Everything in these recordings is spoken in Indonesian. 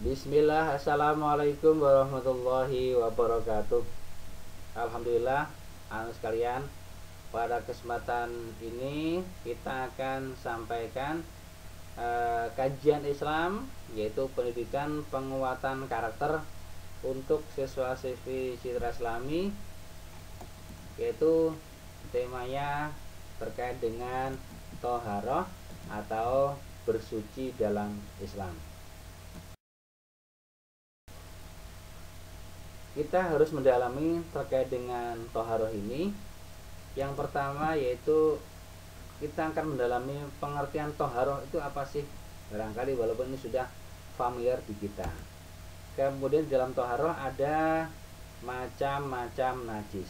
Bismillah, assalamualaikum warahmatullahi wabarakatuh. Alhamdulillah, sekalian, pada kesempatan ini kita akan sampaikan kajian Islam, yaitu pendidikan penguatan karakter untuk siswa-siswi Citra Islami, yaitu temanya terkait dengan toharoh atau bersuci dalam Islam. Kita harus mendalami terkait dengan toharoh ini. Yang pertama yaitu kita akan mendalami pengertian toharoh itu apa sih, barangkali walaupun ini sudah familiar di kita. Kemudian dalam toharoh ada macam-macam najis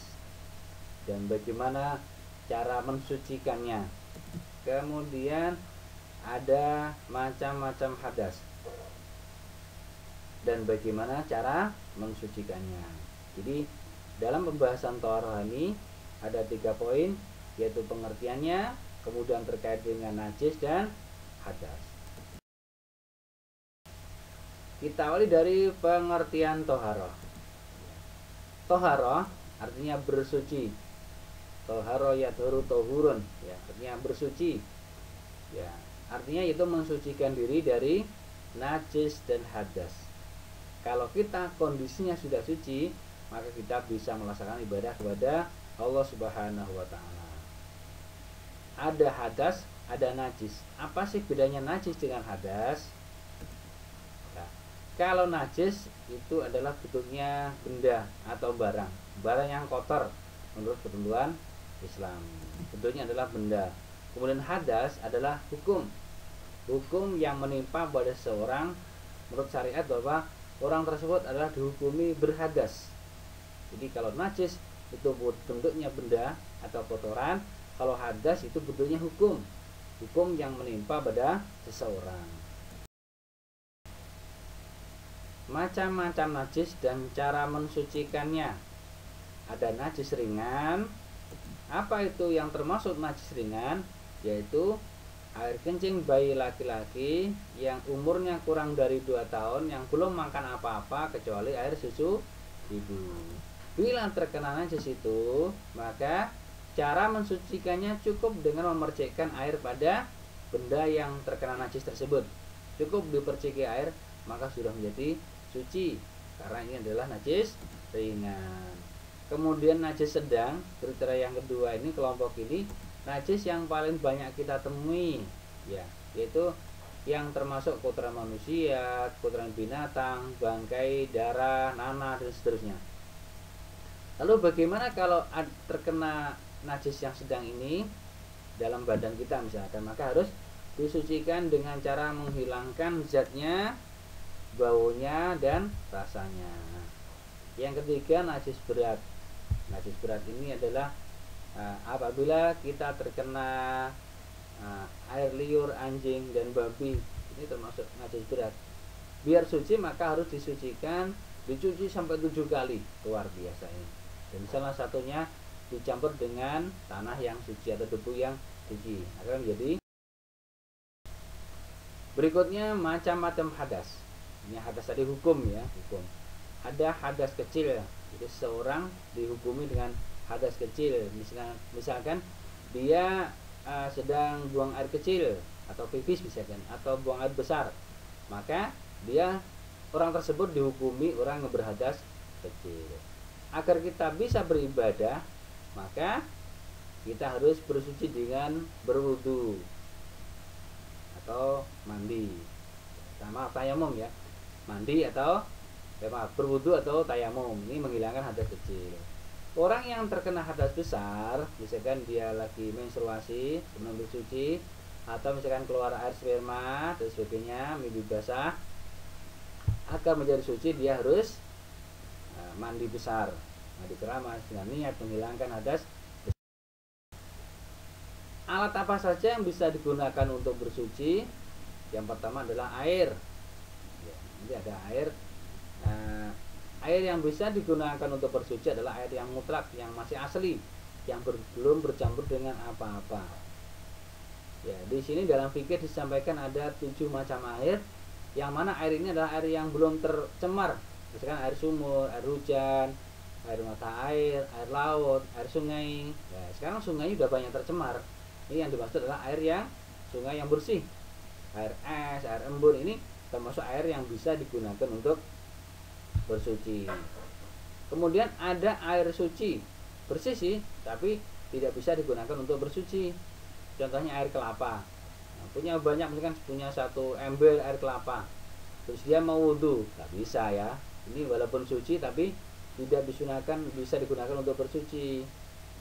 dan bagaimana cara mensucikannya. Kemudian ada macam-macam hadas dan bagaimana cara mensucikannya. Jadi dalam pembahasan toharoh ini ada 3 poin, yaitu pengertiannya, kemudian terkait dengan najis dan hadas. Kita awali dari pengertian toharoh. Toharoh artinya bersuci. Toharoh yadhuru tohurun, ya, artinya bersuci. Ya, artinya itu mensucikan diri dari najis dan hadas. Kalau kita kondisinya sudah suci, maka kita bisa melaksanakan ibadah kepada Allah Subhanahu wa Ta'ala. Ada hadas, ada najis. Apa sih bedanya najis dengan hadas? Nah, kalau najis itu adalah bentuknya benda atau barang, barang yang kotor menurut ketentuan Islam. Bentuknya adalah benda. Kemudian hadas adalah hukum yang menimpa pada seorang menurut syariat, bahwa orang tersebut adalah dihukumi berhadas. Jadi kalau najis itu bentuknya benda atau kotoran, kalau hadas itu bentuknya hukum yang menimpa pada seseorang. Macam-macam najis dan cara mensucikannya. Ada najis ringan. Apa itu yang termasuk najis ringan? Yaitu air kencing bayi laki-laki yang umurnya kurang dari 2 tahun, yang belum makan apa-apa kecuali air susu ibu. Bila terkena najis itu, maka cara mensucikannya cukup dengan memercikkan air pada benda yang terkena najis tersebut. Cukup diperciki air, maka sudah menjadi suci, karena ini adalah najis ringan. Kemudian najis sedang, kriteria yang kedua ini, kelompok ini, najis yang paling banyak kita temui, ya, yaitu yang termasuk kotoran manusia, kotoran binatang, bangkai, darah, nanah, dan seterusnya. Lalu bagaimana kalau terkena najis yang sedang ini dalam badan kita misalkan, maka harus disucikan dengan cara menghilangkan zatnya, baunya, dan rasanya. Yang ketiga, najis berat. Najis berat ini adalah apabila kita terkena air liur anjing dan babi, ini termasuk najis berat. Biar suci maka harus disucikan, dicuci sampai 7 kali, luar biasa ini. Dan salah satunya dicampur dengan tanah yang suci atau debu yang suci akan menjadi. Berikutnya macam-macam hadas. Ini hadas tadi hukum, ya, hukum. Ada hadas kecil, jadi seorang dihukumi dengan hadas kecil. Misalkan dia sedang buang air kecil atau pipis misalkan, atau buang air besar, maka orang tersebut dihukumi orang yang berhadas kecil. Agar kita bisa beribadah, maka kita harus bersuci dengan berwudu atau mandi, sama tayamum, ya, mandi atau berwudu atau tayamum. Ini menghilangkan hadas kecil. Orang yang terkena hadas besar, misalkan dia lagi menstruasi sebelum bersuci, atau misalkan keluar air sperma dan sebagainya, mimpi basah, agar menjadi suci dia harus mandi besar, mandi keramas dengan niat menghilangkan hadas. Alat apa saja yang bisa digunakan untuk bersuci? Yang pertama adalah air. Ya, nanti ada air. Air yang bisa digunakan untuk bersuci adalah air yang mutlak, yang masih asli, yang belum bercampur dengan apa-apa. Ya, di sini dalam fikih disampaikan ada 7 macam air yang mana air ini adalah air yang belum tercemar, misalkan air sumur, air hujan, air mata air laut, air sungai. Nah, sekarang sungai udah banyak tercemar. Ini yang dimaksud adalah air yang sungai yang bersih. Air es, air embun ini termasuk air yang bisa digunakan untuk bersuci. Kemudian ada air suci, bersih sih, tapi tidak bisa digunakan untuk bersuci. Contohnya air kelapa. Nah, punya banyak, misalkan punya 1 ember air kelapa, terus dia mau wudhu, nggak bisa ya. Ini walaupun suci tapi tidak bisa digunakan untuk bersuci.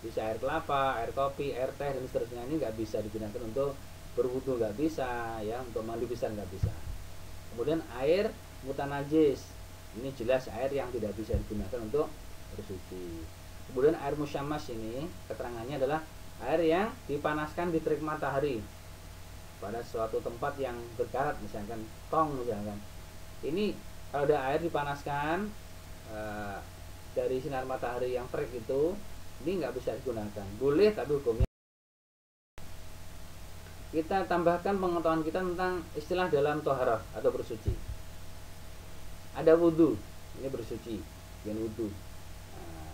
Bisa air kelapa, air kopi, air teh dan seterusnya, ini nggak bisa digunakan untuk berwudhu, nggak bisa ya, untuk mandi besar nggak bisa. Kemudian air mutanajis, ini jelas air yang tidak bisa digunakan untuk bersuci. Kemudian air musyamas, ini keterangannya adalah air yang dipanaskan di terik matahari pada suatu tempat yang berkarat, misalkan tong misalkan. Ini kalau ada air dipanaskan dari sinar matahari yang terik itu, ini nggak bisa digunakan. Boleh tapi hukumnya. Kita tambahkan pengetahuan kita tentang istilah dalam toharah atau bersuci. Ada wudhu, ini bersuci dengan wudhu. Nah,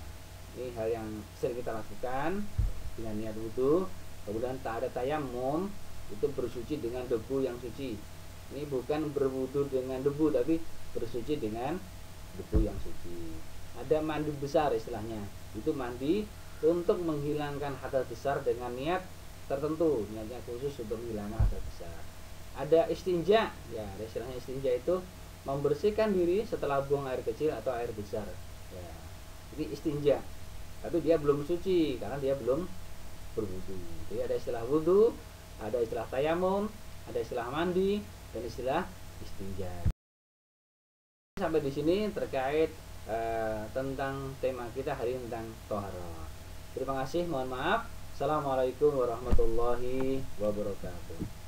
ini hal yang sering kita lakukan dengan niat wudhu. Kemudian tak ada tayamum, itu bersuci dengan debu yang suci. Ini bukan berwudhu dengan debu, tapi bersuci dengan debu yang suci. Ada mandi besar istilahnya, itu mandi untuk menghilangkan hadas besar dengan niat tertentu, niatnya khusus untuk menghilangkan hadas besar. Ada istinja, ya ada istilahnya istinja, itu membersihkan diri setelah buang air kecil atau air besar ya. Ini istinja, tapi dia belum suci karena dia belum berwudu. Jadi ada istilah wudu, ada istilah tayamum, ada istilah mandi, dan istilah istinja. Sampai di sini terkait tentang tema kita hari ini tentang toharah. Terima kasih, mohon maaf. Assalamualaikum warahmatullahi wabarakatuh.